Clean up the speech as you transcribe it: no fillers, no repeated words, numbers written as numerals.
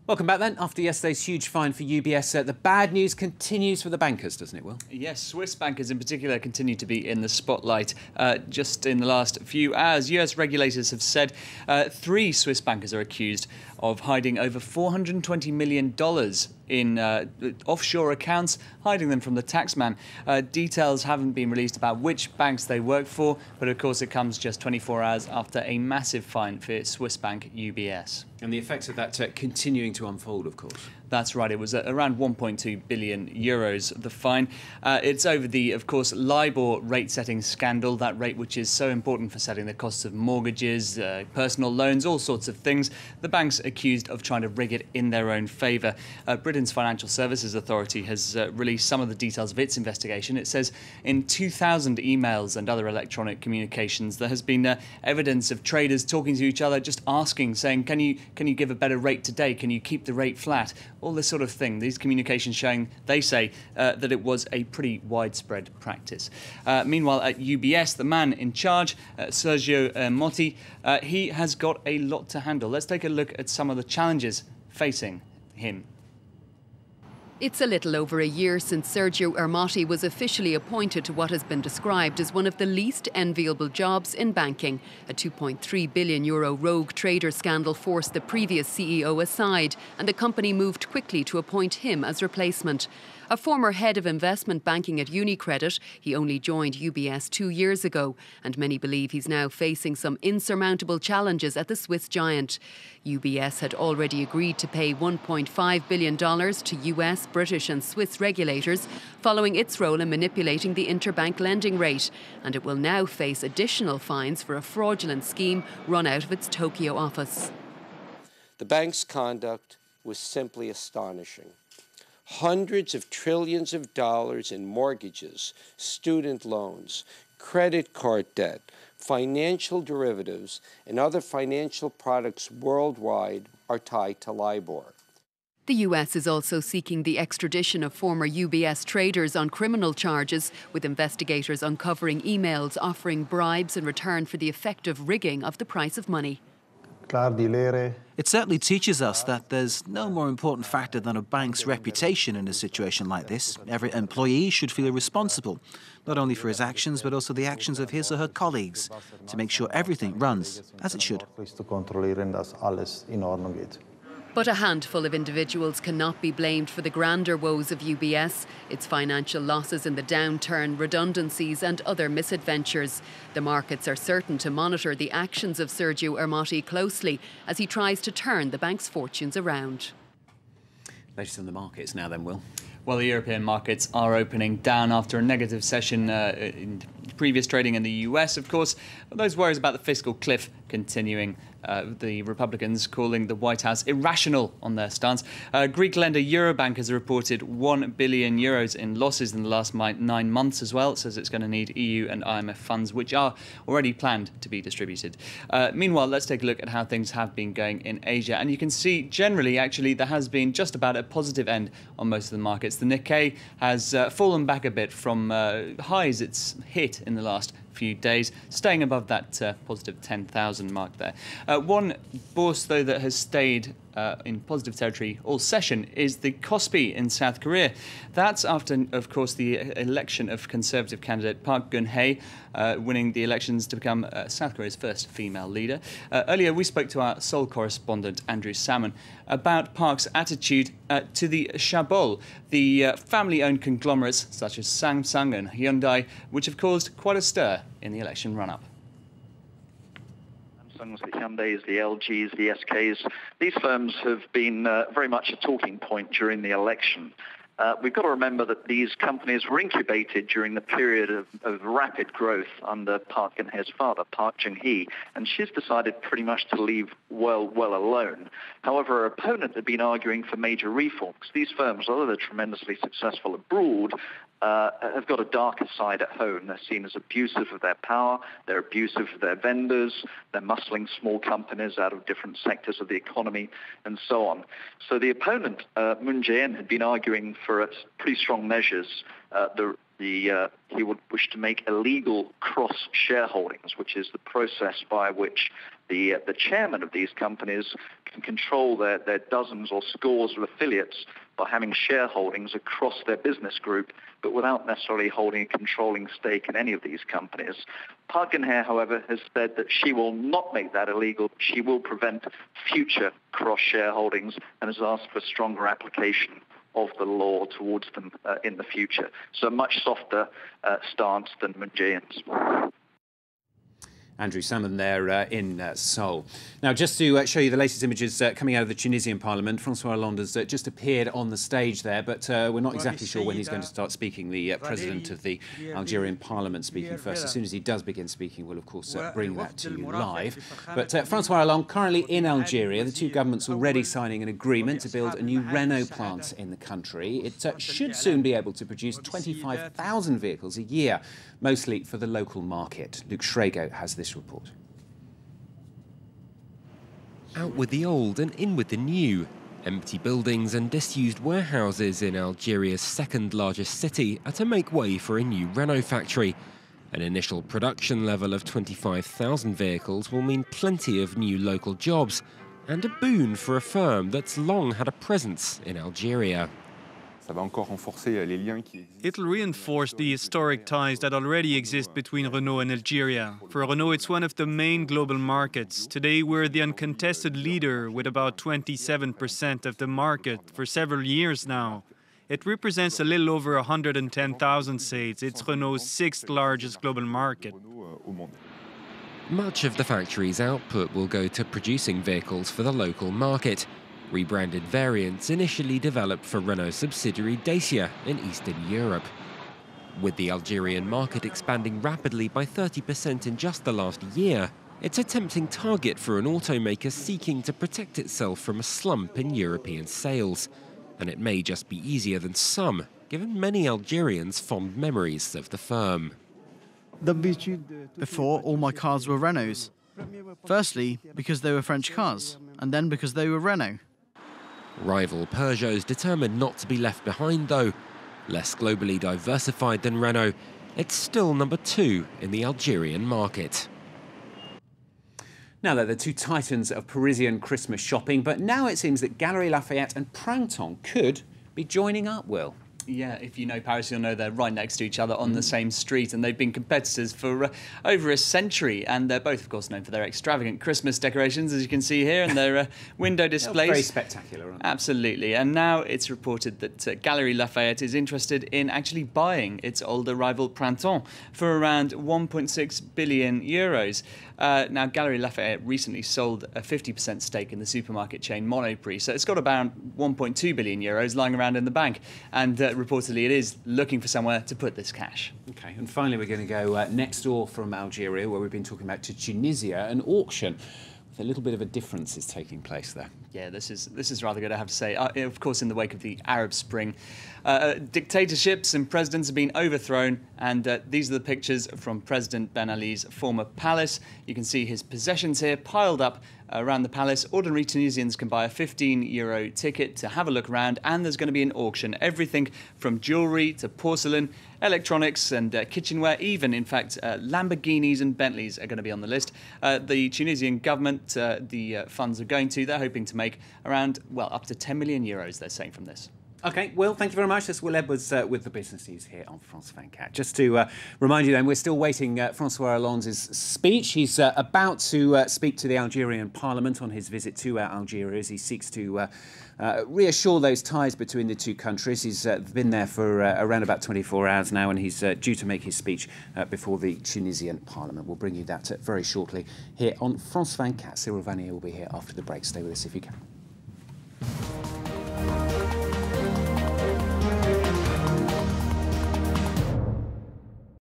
Welcome back then. After yesterday's huge fine for UBS, the bad news continues for the bankers, doesn't it, Will? Yes, Swiss bankers in particular continue to be in the spotlight. Just in the last few hours, US regulators have said 3 Swiss bankers are accused of hiding over $420 million in offshore accounts, hiding them from the taxman. Details haven't been released about which banks they work for, but of course it comes just 24 hours after a massive fine for Swiss bank UBS. And the effects of that continuing to unfold, of course. That's right. It was around 1.2 billion euros, the fine. It's over the, of course, LIBOR rate-setting scandal, that rate which is so important for setting the costs of mortgages, personal loans, all sorts of things. The bank's accused of trying to rig it in their own favour. Britain's Financial Services Authority has released some of the details of its investigation. It says in 2,000 emails and other electronic communications, there has been evidence of traders talking to each other, just asking, saying, can you give a better rate today? Can you keep the rate flat? All this sort of thing. These communications showing, they say, that it was a pretty widespread practice. Meanwhile, at UBS, the man in charge, Sergio Ermotti, he has got a lot to handle. Let's take a look at some of the challenges facing him. It's a little over a year since Sergio Ermotti was officially appointed to what has been described as one of the least enviable jobs in banking. A €2.3 billion rogue trader scandal forced the previous CEO aside, and the company moved quickly to appoint him as replacement. A former head of investment banking at UniCredit, he only joined UBS 2 years ago, and many believe he's now facing some insurmountable challenges at the Swiss giant. UBS had already agreed to pay $1.5 billion to US, British and Swiss regulators following its role in manipulating the interbank lending rate, and it will now face additional fines for a fraudulent scheme run out of its Tokyo office. The bank's conduct was simply astonishing. Hundreds of trillions of dollars in mortgages, student loans, credit card debt, financial derivatives, and other financial products worldwide are tied to LIBOR. The US is also seeking the extradition of former UBS traders on criminal charges, with investigators uncovering emails offering bribes in return for the effective rigging of the price of money. It certainly teaches us that there's no more important factor than a bank's reputation in a situation like this. Every employee should feel responsible, not only for his actions, but also the actions of his or her colleagues, to make sure everything runs as it should. But a handful of individuals cannot be blamed for the grander woes of UBS, its financial losses in the downturn, redundancies and other misadventures. The markets are certain to monitor the actions of Sergio Ermotti closely as he tries to turn the bank's fortunes around. Latest on the markets now then, Will. Well, the European markets are opening down after a negative session in previous trading in the US, of course. Those worries about the fiscal cliff continuing. The Republicans calling the White House irrational on their stance. Greek lender Eurobank has reported €1 billion in losses in the last 9 months as well. It says it's going to need EU and IMF funds, which are already planned to be distributed. Meanwhile, let's take a look at how things have been going in Asia. And you can see generally, actually, there has been just about a positive end on most of the markets. The Nikkei has fallen back a bit from highs it's hit in the last few days, staying above that positive 10,000 mark there. One bourse, though, that has stayed in positive territory all session is the Kospi in South Korea. That's after, of course, the election of Conservative candidate Park Geun-hye, winning the elections to become South Korea's first female leader. Earlier, we spoke to our Seoul correspondent, Andrew Salmon, about Park's attitude to the Chaebol, the family-owned conglomerates such as Samsung and Hyundai, which have caused quite a stir in the election run-up. The Hyundais, the LGs, the SKs, these firms have been very much a talking point during the election. We've got to remember that these companies were incubated during the period of rapid growth under Park Geun-hye's father, Park Chung-hee, and she's decided pretty much to leave well alone. However, her opponent had been arguing for major reforms. These firms, although they're tremendously successful abroad, have got a darker side at home. They're seen as abusive of their power, they're abusive of their vendors, they're muscling small companies out of different sectors of the economy, and so on. So the opponent, Moon Jae-in, had been arguing for pretty strong measures, the he would wish to make illegal cross shareholdings, which is the process by which the chairman of these companies can control their dozens or scores of affiliates by having shareholdings across their business group, but without necessarily holding a controlling stake in any of these companies. Park Geun-hye, however, has said that she will not make that illegal. She will prevent future cross-shareholdings and has asked for stronger application of the law towards them in the future. So a much softer stance than Moon Jae-in's. Andrew Salmon there in Seoul. Now, just to show you the latest images coming out of the Tunisian parliament, Francois Hollande has just appeared on the stage there, but we're not exactly sure when he's going to start speaking. The president of the Algerian parliament speaking first. As soon as he does begin speaking, we'll, of course, bring that to you live. But Francois Hollande currently in Algeria. The two governments already signing an agreement to build a new Renault plant in the country. It should soon be able to produce 25,000 vehicles a year, mostly for the local market. Luke Schrago has this report. Out with the old and in with the new. Empty buildings and disused warehouses in Algeria's second largest city are to make way for a new Renault factory. An initial production level of 25,000 vehicles will mean plenty of new local jobs and a boon for a firm that's long had a presence in Algeria. It'll reinforce the historic ties that already exist between Renault and Algeria. For Renault, it's one of the main global markets. Today, we're the uncontested leader with about 27% of the market for several years now. It represents a little over 110,000 seats. It's Renault's sixth largest global market. Much of the factory's output will go to producing vehicles for the local market. Rebranded variants initially developed for Renault subsidiary Dacia in Eastern Europe. With the Algerian market expanding rapidly by 30% in just the last year, it's a tempting target for an automaker seeking to protect itself from a slump in European sales. And it may just be easier than some, given many Algerians' fond memories of the firm. Before, all my cars were Renaults. Firstly, because they were French cars, and then because they were Renault. Rival Peugeot's determined not to be left behind, though. Less globally diversified than Renault, it's still number 2 in the Algerian market. Now, they're the two titans of Parisian Christmas shopping, but now it seems that Galeries Lafayette and Printemps could be joining up, Will. Yeah, if you know Paris, you'll know they're right next to each other on the same street, and they've been competitors for over a century, and they're both, of course, known for their extravagant Christmas decorations, as you can see here, and their window displays. Very spectacular, aren't they? Absolutely, and now it's reported that Galeries Lafayette is interested in actually buying its older rival Printemps for around 1.6 billion euros. Now, Galeries Lafayette recently sold a 50% stake in the supermarket chain Monoprix, so it's got about 1.2 billion euros lying around in the bank, and reportedly it is looking for somewhere to put this cash. OK, and finally we're going to go next door from Algeria, where we've been talking about, to Tunisia. An auction with a little bit of a difference is taking place there. Yeah, this is rather good, I have to say. Of course, in the wake of the Arab Spring, dictatorships and presidents have been overthrown, and these are the pictures from President Ben Ali's former palace. You can see his possessions here piled up around the palace. Ordinary Tunisians can buy a €15 ticket to have a look around, and there's going to be an auction. Everything from jewellery to porcelain, electronics and kitchenware, even, in fact, Lamborghinis and Bentleys are going to be on the list. The Tunisian government, the funds are going to, they're hoping to make around, well, up to 10 million euros, they're saying, from this. OK, Will, thank you very much. That's Will Edwards with the business news here on France 24. Just to remind you then, we're still waiting Francois Hollande's speech. He's about to speak to the Algerian parliament on his visit to Algeria as he seeks to reassure those ties between the two countries. He's been there for around about 24 hours now, and he's due to make his speech before the Tunisian parliament. We'll bring you that very shortly here on France 24. Cyril Vanier will be here after the break. Stay with us if you can.